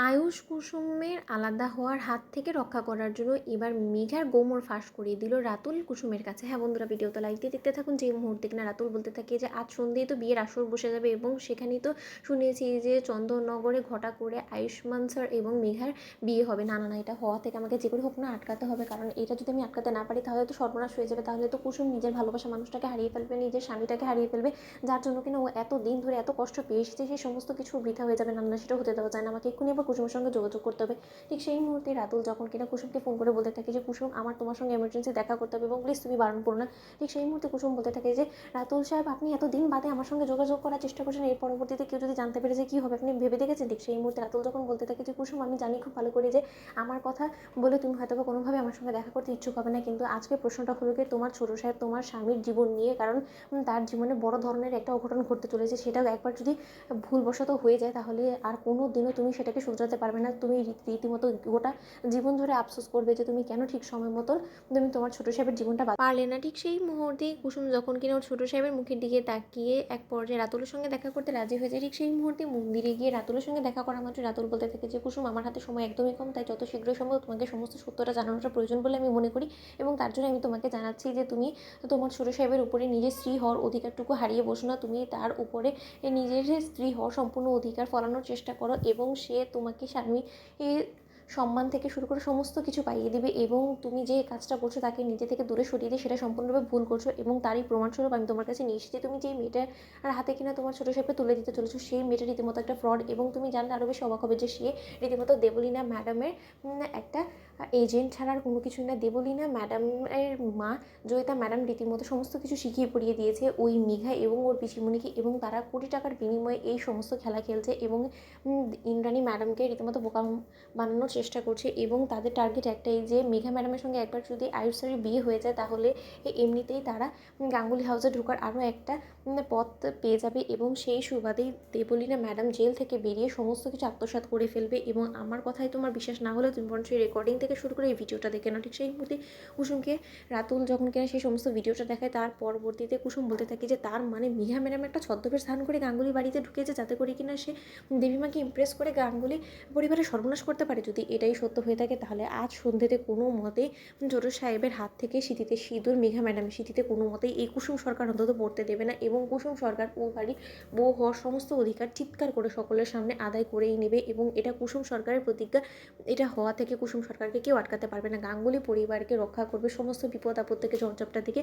আয়ুষ কুসুমের আলাদা হওয়ার হাত থেকে রক্ষা করার জন্য এবার মেঘার গোমর ফাঁস করিয়ে দিল রাতুল কুসুমের কাছে। হ্যাঁ বন্ধুরা, ভিডিওটা লাইক দিয়ে দেখতে থাকুন। যে মুহূর্তে কিনা রাতুল বলতে থাকে যে আজ সন্ধ্যেই তো বিয়ের আসর বসে যাবে এবং সেখানেই তো শুনেছি যে চন্দননগরে ঘটা করে আয়ুষ্মান স্যার এবং মেঘার বিয়ে হবে। না না না, এটা হওয়া থেকে আমাকে যে করে হোক না আটকাতে হবে, কারণ এটা যদি আমি আটকাতে না পারি তাহলে তো সর্বনাশ হয়ে যাবে। তাহলে তো কুসুম নিজের ভালোবাসা মানুষটাকে হারিয়ে ফেলবে, নিজের স্বামীটাকে হারিয়ে ফেলবে, যার জন্য কিনা ও এত দিন ধরে এত কষ্ট পেয়ে এসেছে, সেই সমস্ত কিছু বৃথা হয়ে যাবে। না না, সেটা হতে দেওয়া যায় না। আমাকে এক্ষুনি আবার কুসুমের সঙ্গে যোগাযোগ করতে হবে। ঠিক সেই মুহূর্তে রাতুল যখন কিনা কুসুমকে ফোন করে বলতে থাকে যে কুসুম, আমার তোমার সঙ্গে এমার্জেন্সি দেখা করতে হবে এবং প্লিজ তুমি বারণ করো না। ঠিক সেই মুহূর্তে কুসুম বলতে থাকে যে রাতুল সাহেব, আপনি এত দিন বাদে আমার সঙ্গে যোগাযোগ করার চেষ্টা করছেন, এর পরবর্তীতে কেউ যদি জানতে পেরে যে কী হবে, আপনি ভেবে দেখেছেন? ঠিক সেই মুহূর্তে রাতুল যখন বলতে থাকে যে কুসুম, আমি জানি খুব ভালো করে যে আমার কথা বলে তুমি হয়তো বা কোনোভাবে আমার সঙ্গে দেখা করতে ইচ্ছুক হবে না, কিন্তু আজকে প্রশ্নটা হলো কি তোমার ছোটো সাহেব তোমার স্বামীর জীবন নিয়ে, কারণ তার জীবনে বড় ধরনের একটা অঘটন ঘটতে চলেছে। সেটাও একবার যদি ভুলবশত হয়ে যায় তাহলে আর কোনো দিনও তুমি সেটাকে শুধরাতে পারবে না। তুমি রীতিমতো গোটা জীবন ধরে আফসোস করবে যে তুমি কেন ঠিক সময় মতো তুমি তোমার ছোটো সাহেবের জীবনটা পারলে না। ঠিক সেই মুহূর্তে কুসুম যখন কিনা ওর ছোটো সাহেবের মুখের দিকে তাকিয়ে এক পর্যায়ে রাতুলের সঙ্গে দেখা করতে রাজি হয়ে যায়। ঠিক সেই মুহূর্তে মন্দিরে গিয়ে রাতুলের সঙ্গে দেখা করা মাত্র রাতুল বলতে থাকে যে কুসুম, আমার হাতে সময় একদমই কম, তাই যত শীঘ্র সম্ভব তোমাকে সমস্ত সত্যটা জানানোটা প্রয়োজন বলে আমি মনে করি, এবং তার জন্য আমি তোমাকে জানাচ্ছি যে তুমি তোমার ছোটো সাহেবের উপরে নিজের স্ত্রী হওয়ার অধিকারটুকু হারিয়ে বসো না, তুমি তার উপরে নিজের স্ত্রী হওয়ার সম্পূর্ণ অধিকার ফলানোর চেষ্টা করো এবং সে তোমাকে স্বামী সম্মান থেকে শুরু করে সমস্ত কিছু পাইয়ে দেবে, এবং তুমি যে কাজটা করছো তাকে নিজে থেকে দূরে সরিয়ে দিয়ে সেটা সম্পূর্ণভাবে ভুল করছো, এবং তারই প্রমাণস্বরূপ আমি তোমার কাছে নিয়ে এসেছি। তুমি যেই মেয়েটার হাতে কিনা তোমার ছোটো সাহেবকে তুলে দিতে চলেছো, সেই মেয়েটা রীতিমতো একটা ফ্রড, এবং তুমি জানলে আরও বেশি অবাক হবে যে সে রীতিমতো দেবলীনা ম্যাডামের একটা এজেন্ট ছাড়া আর কোনো কিছুই না। দেবলীনা ম্যাডামের মা জয়িতা ম্যাডাম রীতিমতো সমস্ত কিছু শিখিয়ে পড়িয়ে দিয়েছে ওই মেঘা এবং ওর পিসিমণিকে, এবং তারা কোটি টাকার বিনিময়ে এই সমস্ত খেলা খেলছে এবং ইন্দ্রাণী ম্যাডামকে রীতিমতো বোকা বানানোর চেষ্টা করছে, এবং তাদের টার্গেট একটাই যে মেঘা ম্যাডামের সঙ্গে একবার যদি আয়ুষ স্যারের বিয়ে হয়ে যায় তাহলে এমনিতেই তারা গাঙ্গুলি হাউসে ঢোকার আরও একটা পথ পেয়ে যাবে, এবং সেই সুবাদেই দেবলীনা ম্যাডাম জেল থেকে বেরিয়ে সমস্ত কিছু আত্মসাৎ করে ফেলবে। এবং আমার কথায় তোমার বিশ্বাস না হলে তুমি বরঞ্চ এই রেকর্ডিং থেকে শুরু করে এই ভিডিওটা দেখে নাও। ঠিক সেই মুহূর্তে কুসুমকে রাতুল যখন কিনা সেই সমস্ত ভিডিওটা দেখায়, তার পরবর্তীতে কুসুম বলতে থাকে যে তার মানে মেঘা ম্যাডাম একটা ছদ্মবেশ ধারণ করে গাঙ্গুলি বাড়িতে ঢুকেছে যাতে করে কিনা সে দেবীমাকে ইমপ্রেস করে গাঙ্গুলি পরিবারের সর্বনাশ করতে পারে। যদি এটাই সত্য হয়ে থাকে তাহলে আজ সন্ধ্যেতে কোনো মতে ছোটো সাহেবের হাত থেকে সিঁথিতে সিঁদুর মেঘা ম্যাডামের সিঁথিতে কোনো মতেই এই কুসুম সরকার অন্তত পড়তে দেবে না, এবং কুসুম সরকার ও বাড়ির বউ হওয়ার সমস্ত অধিকার চিৎকার করে সকলের সামনে আদায় করেই নেবে, এবং এটা কুসুম সরকারের প্রতিজ্ঞা। এটা হওয়া থেকে কুসুম সরকারকে কেউ আটকাতে পারবে না। গাঙ্গুলি পরিবারকে রক্ষা করবে সমস্ত বিপদ আপদ থেকে, ঝড়ঝাপটা থেকে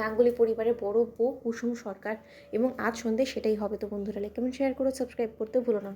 গাঙ্গুলি পরিবারের বড় বউ কুসুম সরকার, এবং আজ সন্ধ্যে সেটাই হবে। তো বন্ধুরা, লাইক কমেন্ট শেয়ার করে সাবস্ক্রাইব করতে ভুলো না।